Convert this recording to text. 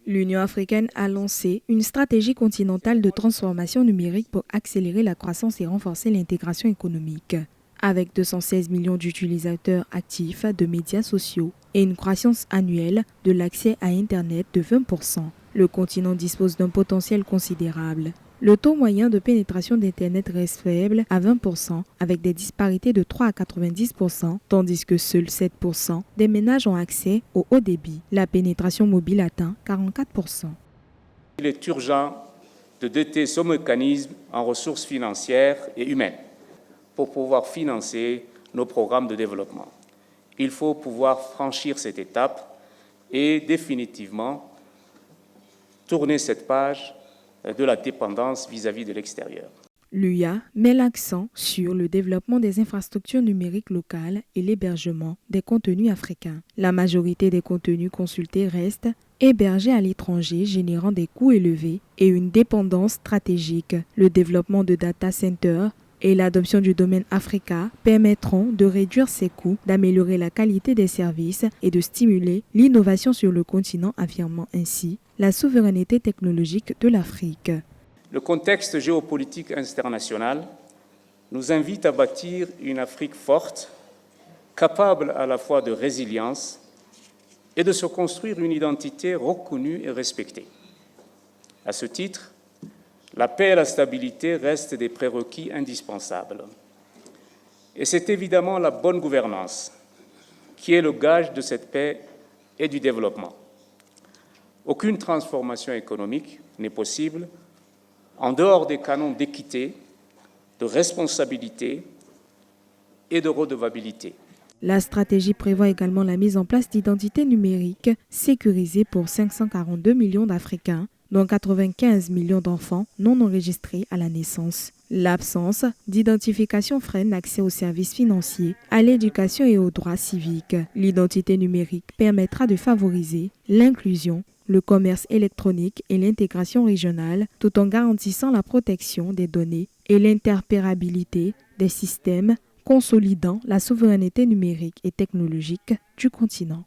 L'Union africaine a lancé une stratégie continentale de transformation numérique pour accélérer la croissance et renforcer l'intégration économique. Avec 216 millions d'utilisateurs actifs de médias sociaux et une croissance annuelle de l'accès à Internet de 20%, le continent dispose d'un potentiel considérable. Le taux moyen de pénétration d'Internet reste faible à 20%, avec des disparités de 3 à 90%, tandis que seuls 7% des ménages ont accès au haut débit. La pénétration mobile atteint 44%. Il est urgent de doter ce mécanisme en ressources financières et humaines pour pouvoir financer nos programmes de développement. Il faut pouvoir franchir cette étape et définitivement tourner cette page de la dépendance vis-à-vis de l'extérieur. L'UA met l'accent sur le développement des infrastructures numériques locales et l'hébergement des contenus africains. La majorité des contenus consultés restent hébergés à l'étranger, générant des coûts élevés et une dépendance stratégique. Le développement de data centers et l'adoption du domaine Africa permettront de réduire ces coûts, d'améliorer la qualité des services et de stimuler l'innovation sur le continent, affirmant ainsi la souveraineté technologique de l'Afrique. Le contexte géopolitique international nous invite à bâtir une Afrique forte, capable à la fois de résilience et de se construire une identité reconnue et respectée. À ce titre, la paix et la stabilité restent des prérequis indispensables. Et c'est évidemment la bonne gouvernance qui est le gage de cette paix et du développement. Aucune transformation économique n'est possible en dehors des canons d'équité, de responsabilité et de redevabilité. La stratégie prévoit également la mise en place d'identités numériques sécurisées pour 542 millions d'Africains, dont 95 millions d'enfants non enregistrés à la naissance. L'absence d'identification freine l'accès aux services financiers, à l'éducation et aux droits civiques. L'identité numérique permettra de favoriser l'inclusion, le commerce électronique et l'intégration régionale, tout en garantissant la protection des données et l'interopérabilité des systèmes, consolidant la souveraineté numérique et technologique du continent.